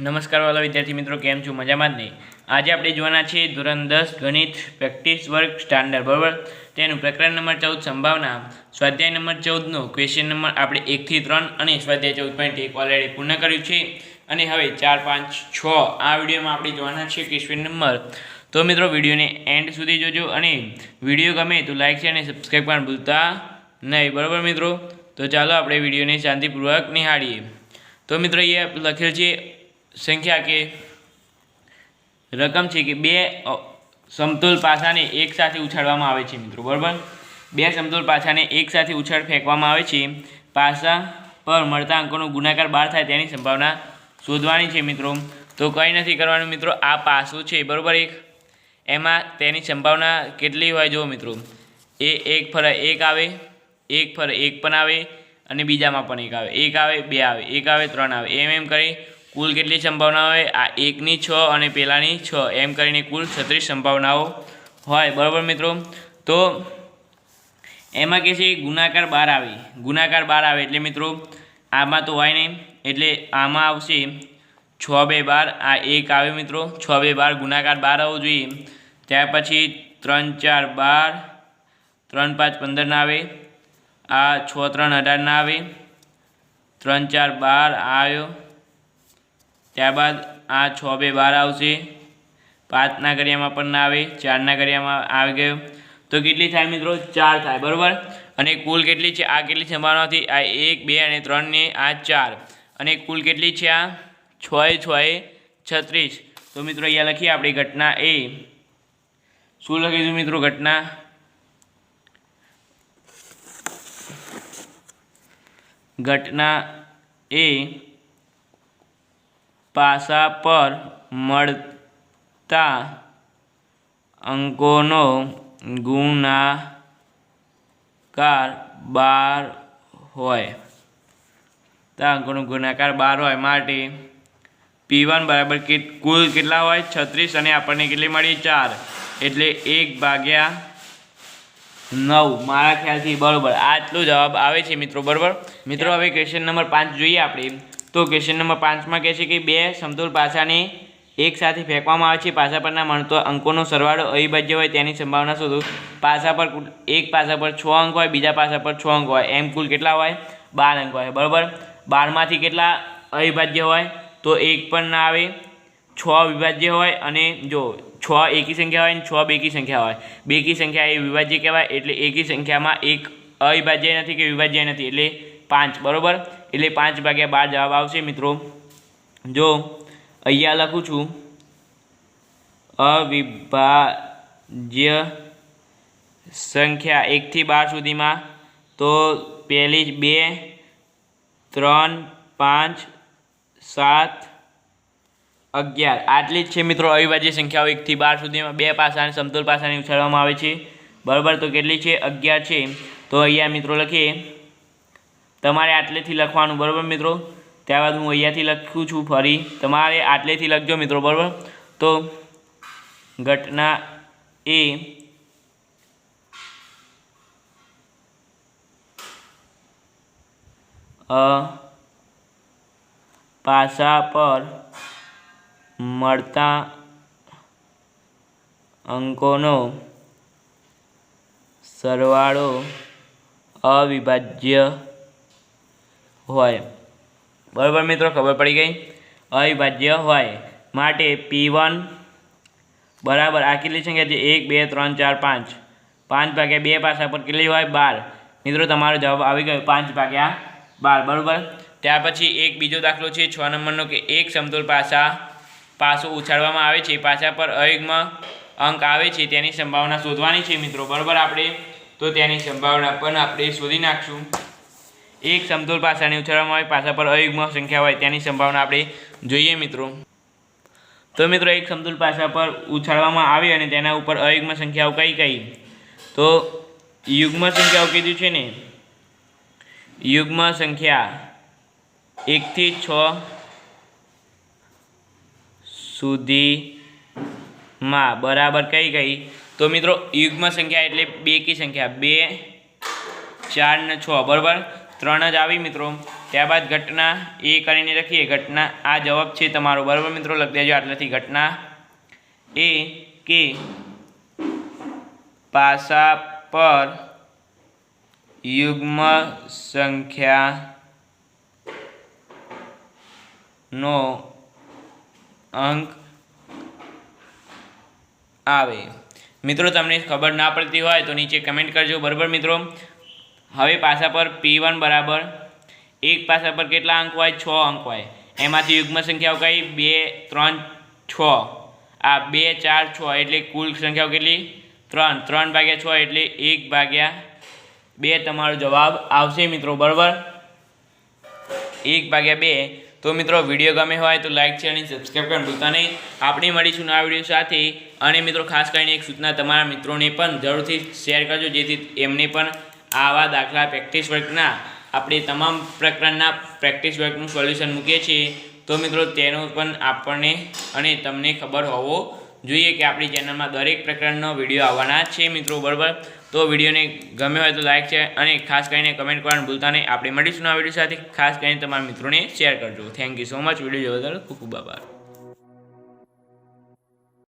નમસ્કાર વાલા વિદ્યાર્થી મિત્રો, કેમ છો? મજામાં જ નહીં? આજે આપણે જોવાના છે ધોરણ 10 ગણિત પ્રેક્ટિસ વર્ક સ્ટાન્ડર્ડ, બરાબર? તેનું પ્રકરણ નંબર 14 સંભાવના, સ્વાધ્યાય નંબર 14નો ક્વેશ્ચન નંબર આપણે 1 થી 3 અને સ્વાધ્યાય 14.1 ઓલરેડી પૂર્ણ કર્યું છે. અને હવે 4, 5, 6 આ વિડીયોમાં આપણે જોવાના છે ક્વેશ્ચન નંબર. તો મિત્રો વિડીયોને એન્ડ સુધી જોજો અને વિડીયો ગમે તો લાઈક છે અને સબસ્ક્રાઈબ કરવાનું ભૂલતા નહીં, બરાબર મિત્રો? તો ચાલો આપણે વિડીયોને શાંતિપૂર્વક નિહાળીએ. તો મિત્રો અહીંયા લખેલ છે સંખ્યા કે રકમ છે કે બે સમતોલ પાસાને એક સાથે ઉછાળવામાં આવે છે મિત્રો, બરાબર? બે સમતોલ પાસાને એક સાથે ઉછાળ ફેંકવામાં આવે છે. પાસા પર મળતા અંકોનો ગુણાકાર 12 થાય તેની સંભાવના શોધવાની છે મિત્રો. તો કંઈ નથી કરવાનું મિત્રો, આ પાસો છે બરાબર, એક એમાં તેની સંભાવના કેટલી હોય જુઓ મિત્રો. એ એક ફરે એક આવે, એક ફરે એક પણ આવે અને બીજામાં પણ એક આવે, એક આવે, બે આવે, એક આવે, ત્રણ આવે, એમ કરી કુલ કેટલી સંભાવના હોય? આ એકની 6 અને પેલાની 6 એમ કરીને કુલ 36 સંભાવનાઓ હોય, બરાબર મિત્રો? તો એમાં કે છે ગુણાકાર 12 આવે, ગુણાકાર 12 આવે એટલે મિત્રો આમાં તો હોય નહીં, એટલે આમાં આવશે 6 2 12, આ એક આવે મિત્રો, 6 2 12 ગુણાકાર 12 આવવો જોઈએ. ત્યાર પછી 3 4 12, 3 5 15 ના આવે, આ 6 3 18 ના આવે, 3 4 12 આવ્યો. ત્યારબાદ આ 6 2 12 આવશે, 5ના ઘડિયામાં પણ ના આવે, 4ના ઘડિયામાં આવી ગયો. તો કેટલી થાય મિત્રો? 4 થાય, બરાબર? અને કુલ કેટલી છે? આ કેટલી સંભાવના હતી? આ 1 2 અને 3 ને આ 4 અને કુલ કેટલી છે? આ 6 6 36. તો મિત્રો અહીંયા લખીએ આપણે ઘટના એ. શું લખીશું મિત્રો? ઘટના એ પાસા પર મળતા અંકોનો ગુણાકાર 12 હોય. અંકોનો ગુણાકાર 12 હોય માટે P1 બરાબર કુલ કેટલા હોય? 36 અને આપણને કેટલી મળી? 4, એટલે 1/9 મારા ખ્યાલથી, બરાબર? આટલો જવાબ આવે છે મિત્રો, બરાબર? મિત્રો હવે ક્વેશ્ચન નંબર 5 જોઈએ આપણે. તો ક્વેશ્ચન નંબર 5માં કહે છે કે બે સમતોલ પાસાને એક સાથે ફેંકવામાં આવે છે. પાસા પરના મળતો અંકોનો સરવાળો અવિભાજ્ય હોય તેની સંભાવના શોધો. પાસા પર એક પાસા પર 6 અંક હોય, બીજા પાસા પર 6 અંક હોય, એમ કુલ કેટલા હોય? 12 અંક હોય, બરાબર? 12માંથી કેટલા અવિભાજ્ય હોય? તો એક પણ ના આવે, 6 વિભાજ્ય હોય અને જો 6 એકી સંખ્યા હોય અને 6 બેકી સંખ્યા હોય. બેકી સંખ્યા એ વિભાજ્ય કહેવાય, એટલે એકી સંખ્યામાં એક અવિભાજ્ય નથી કે વિભાજ્ય નથી, એટલે 5, બરાબર? એટલે 5/12 જવાબ આવશે મિત્રો. જો અહીંયા લખું છું અવિભાજ્ય સંખ્યા 1 થી 12 સુધીમાં, તો પહેલી 2 3 5 7 11 આટલી જ છે મિત્રો અવિભાજ્ય સંખ્યાઓ 1 થી 12 સુધીમાં. બે પાસાને સમતોલ પાસાને ઉછાળવામાં આવે છે, બરાબર? તો કેટલી છે? 11 છે. તો અહીંયા મિત્રો લખીએ, તમારે આટલેથી લખવાનું, બરાબર મિત્રો? ત્યારબાદ હું અહીંયાથી લખું છું, ફરી તમારે આટલેથી લખજો મિત્રો, બરાબર? તો ઘટના એ પાસા પર મળતા અંકોનો સરવાળો અવિભાજ્ય હોય, બરાબર મિત્રો? ખબર પડી ગઈ? અવિભાજ્ય હોય માટે P1 બરાબર આ કેટલી સંખ્યા છે? 1 2 3 4 5, 5/2 પાસા પર કેટલી હોય? 12. મિત્રો તમારો જવાબ આવી ગયો 5/12, બરાબર? ત્યાર પછી એક બીજો દાખલો છે 6 નંબરનો કે એક સમતોલ પાસો ઉછાળવામાં આવે છે. પાસા પર અયુગ્મ અંક આવે છે તેની સંભાવના શોધવાની છે મિત્રો, બરાબર? આપણે તો તેની સંભાવના પણ આપણે શોધી નાખશું. એક સમતોલ પાસાને ઉછાળવામાં આવે, પાસા પર અયુગ્મ સંખ્યા હોય તેની સંભાવના આપણે જોઈએ મિત્રો. તો મિત્રો એક સમતોલ પાસા પર ઉછાળવામાં આવે અને તેના ઉપર અયુગ્મ સંખ્યાઓ કઈ? તો યુગ્મ સંખ્યાઓ કીધું છે ને, યુગ્મ સંખ્યા 1 થી 6 સુધીમાં, બરાબર? કઈ? તો મિત્રો યુગ્મ સંખ્યા એટલે બેકી સંખ્યા 2 4 ને 6, બરાબર? 3 જ આવી મિત્રો. ત્યારબાદ ઘટના એ કરીને લખીએ. ઘટના આ જવાબ છે તમારો, બરાબર મિત્રો, લખી દેજો આટલેથી. ઘટના એ કે પાસા પર યુગ્મ સંખ્યાનો અંક આવે. મિત્રો તમને ખબર ના પડતી હોય તો નીચે કમેન્ટ કરજો, બરાબર મિત્રો. હવે પાસા પર P1 બરાબર એક પાસા પર કેટલા અંક હોય? 6 અંક હોય. એમાંથી યુગ્મ સંખ્યાઓ કઈ? 2 3 6. આ 2 4 6 એટલે કુલ સંખ્યાઓ કેટલી? 3. 3/6 એટલે 1/2 તમારો જવાબ આવશે મિત્રો, બરાબર. 1/2. તો મિત્રો વિડીયો ગમે હોય તો લાઈક છે અને સબસ્ક્રાઈબ કરવાનું ભૂલતા નહીં. આપણે મળીશું નવા વિડીયો સાથે. અને મિત્રો ખાસ કરીને એક સૂચના, તમારા મિત્રોને પણ જરૂરથી શેર કરજો, જેથી એમને પણ આવા દાખલા પ્રેક્ટિસ વર્કના આપણે તમામ પ્રકારના પ્રેક્ટિસ વર્કનું સોલ્યુશન મૂકીએ છીએ. તો મિત્રો તેનો પણ આપણને અને તમને ખબર હોવો જોઈએ કે આપણી ચેનલમાં દરેક પ્રકારનો વિડીયો આવવાના જ છે મિત્રો, બરાબર. તો વિડીયોને ગમે હોય તો લાઈક છે અને ખાસ કરીને કમેન્ટ કરવાનું ભૂલતા નહીં. આપણે મળીશું આ વિડીયો સાથે. ખાસ કરીને તમારા મિત્રોને શેર કરજો. Thank you so much. Video જોવા બદલ ખૂબ ખૂબ આભાર.